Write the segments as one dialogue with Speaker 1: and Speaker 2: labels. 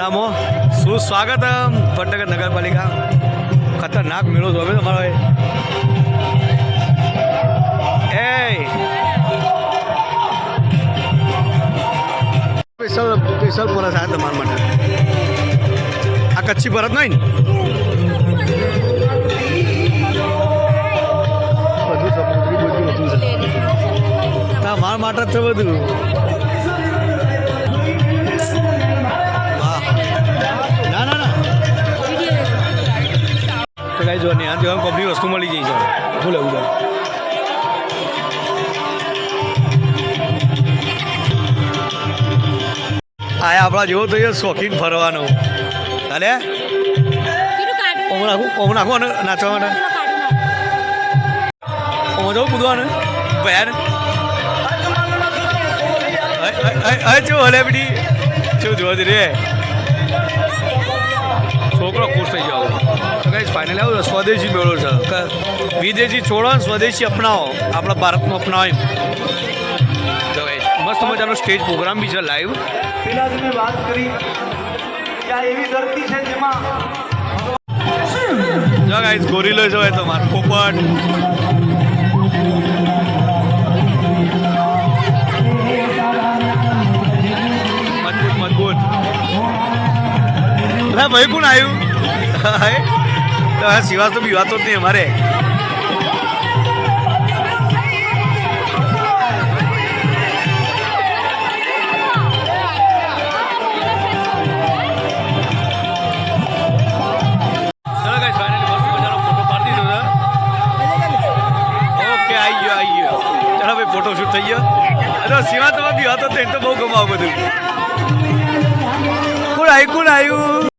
Speaker 1: મેળામાં સુસ્વાગતમ વડનગર નગરપાલિકા ખતરનાક મેળો જોવે તમારો એ સ્પેશિયલ પરસ આ તમારા માટે આ કચ્છી ભરત નહીં બધું સમુદ્રી બધું મારા માટે જ છે બધું જો ને આ જેવા કંપની વસ્તુ મળી જાય છે શું લેવું છે આ આપણા જેવો તો એ શોખીન ફરવાનો ચાલે ઓમ નાખો ને નાચવા માટે ઓમ જવું કૂદવાનું ભયાન શું હલે બેટી શું જોવા દે રે છોકરો ખુશ થઈ જાવ તો કઈ ફાઇનલ આવું સ્વદેશી મેળો છે વિદેશી છોડો ને સ્વદેશી અપનાવો આપણા ભારતમાં અપનાવો તો મસ્ત મજાનો સ્ટેજ પ્રોગ્રામ બી છે લાઈવ
Speaker 2: પેલા જ મેં વાત કરી કે આ એવી ધરતી છે જેમાં
Speaker 1: જો ગાઈસ ગોરીલો જોવે તો માર પોપટ મજબૂત ભાઈ કોણ આવ્યું સિવાસ તો બી વાતો જ નહીં અમારે ફોટો શૂટ થઈ ગયો અરે સિવા તો બી હતો તો બહુ ગમાવ બધું કોણ આવ્યું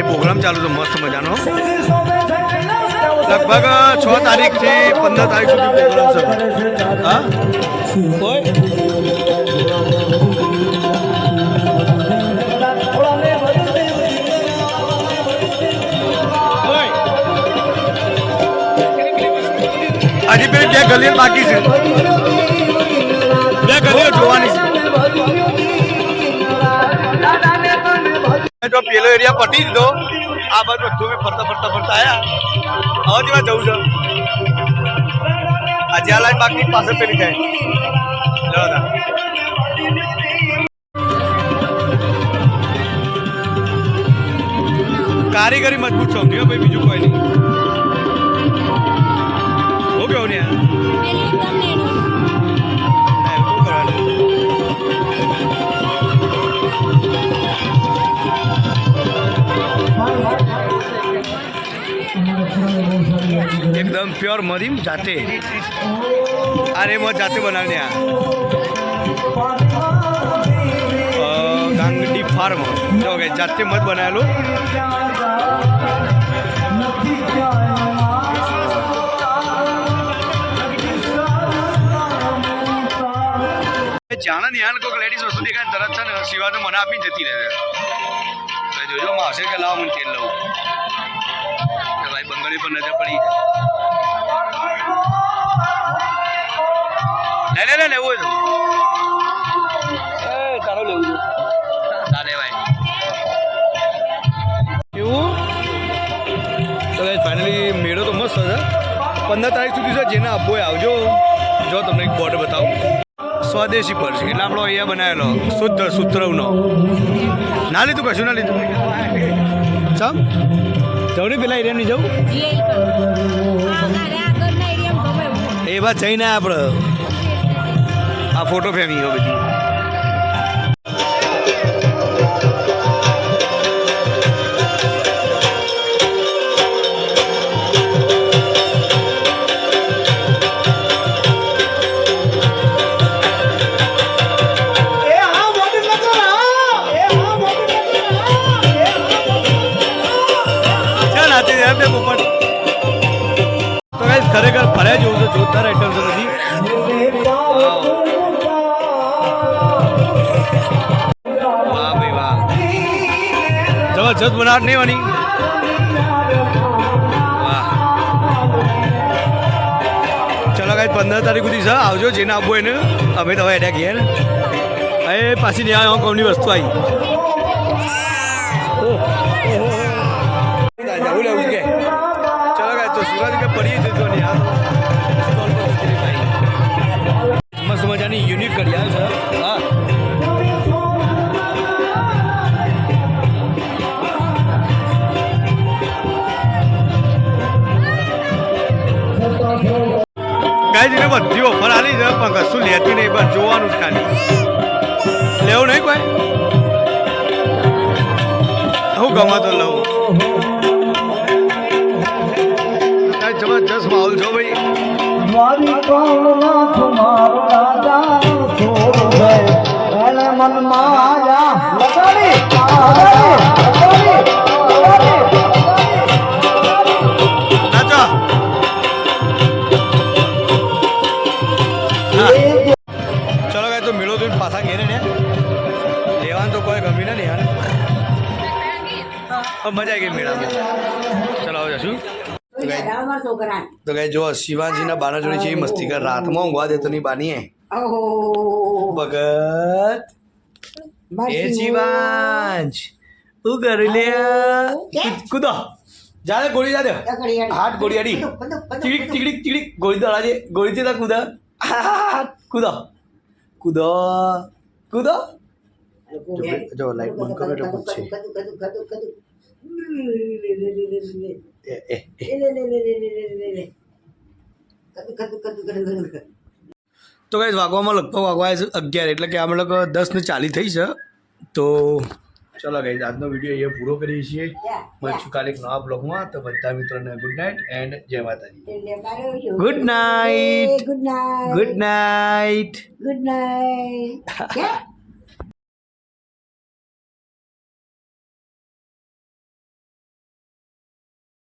Speaker 1: પ્રોગ્રામ ચાલુ છે મસ્ત મજાનો લગભગ 6 તારીખથી 15 તારીખ સુધી પ્રોગ્રામ છે હા કોઈ હજી પેલી 2 ગલીઓ બાકી છે 2 ગલીઓ જોવાની છે જો પેલો એરિયા પટી દીધો આ બાજુ બધું ફરતા આવ્યા હવે જેવા જવું છે આ જ્યાં લાઈન બાકી પાસે પેલી જાય કારીગરી મજબૂત છો ભાઈ બીજું કોઈ નહીં હો ગયો ને એકદમ પ્યોર મરીમ જાતે અરે એમાં જાતે બનાવીને ગાંગડી ફાર્મ જો કે જાતે મધ બનાવેલું જાણે ને યાર કોઈક લેડીઝ વસ્તુ દેખાય તરત છે ને સિવા તો મને આપીને જતી રહે જોજો માં હશે કે લાવ મને તેલ લઉં ભાઈ બંગાળી પર નજર પડી લે લેવું છે તારો લેવું છે તારે ભાઈ કેવું તો ફાઇનલી મેળો તો મસ્ત છે 15 તારીખ સુધી છે જેને આપવો આવજો જો તમને એક બોર્ડ બતાવું સ્વદેશી પર છે એટલે આપણો અહીંયા બનાવેલો શુદ્ધ સૂત્રવનો ના લીધું કશું ના લીધું ચમ જવું ને પેલા એરિયા નહીં જવું એ વાત જઈને આપણે આ ફોટો ફેમી બધી ખરેખર ફર્યા જેવું છે જોરદાર આઈટમ છે બધી વાહ ભાઈ વાહ જબરજસ્ત બનાવટ નહીં વાની વાહ ચલો ગાઈસ 15 તારીખ સુધી છે આવજો જેને આવવું એને અમે તો હવે એડા ઘેર એ પાછી નહીં આવે કોમની વસ્તુ આવી જવું લેવું છે કે ચલો ગાઈસ તો સુરત કે પડી જતો નહીં આ સ્ટોલ પર ઉતરી ભાઈ મસ્ત મજાની યુનિક ઘડિયાળ છે હા ગાઈસ એને બધી ઓફર આલી છે પણ કશું લેતી નહીં બસ જોવાનું જ ખાલી લેવું નહીં કોઈ હું ગમે તો લઉં જબરજસ્ત માહોલ છો ભાઈ
Speaker 3: મારી કોમના તમારો રાજા છોડો હે એને મન માયા લગાડી
Speaker 1: નાચો ચલો ગાય તો મેળો જોઈને પાછા ઘેરે ને લેવાનું તો કોઈ ગમી ને યાર મજા આવી ગઈ મેળામાં ચલો આવો જશું તો ગાય જો શિવાજીના બાના જોડે છે એ મસ્તી કર રાતમાં ઊંઘવા દેતો નહીં બાની ભગત એ શિવાંજ તું કર લે કૂદો જાને ગોળી જા દે હાથ ગોળી આડી ટીડીક ટીડીક ટીડીક ગોળી દળા દે ગોળી દે કૂદા કૂદો કૂદો કૂદો જો લાઈટ બંધ કરો એટલે પૂછે તો કઈ વાગવામાં લગભગ વાગવા 11 એટલે કે અમે લોકો 10:40 થઈ છે તો ચલો ગાઈઝ આજનો વિડીયો અહીંયા પૂરો કરીએ છીએ મળશું કાલે એક નવા બ્લોગમાં તો બધા મિત્રોને ગુડ નાઇટ એન્ડ જય માતાજી good night
Speaker 3: good night
Speaker 1: good night
Speaker 3: good night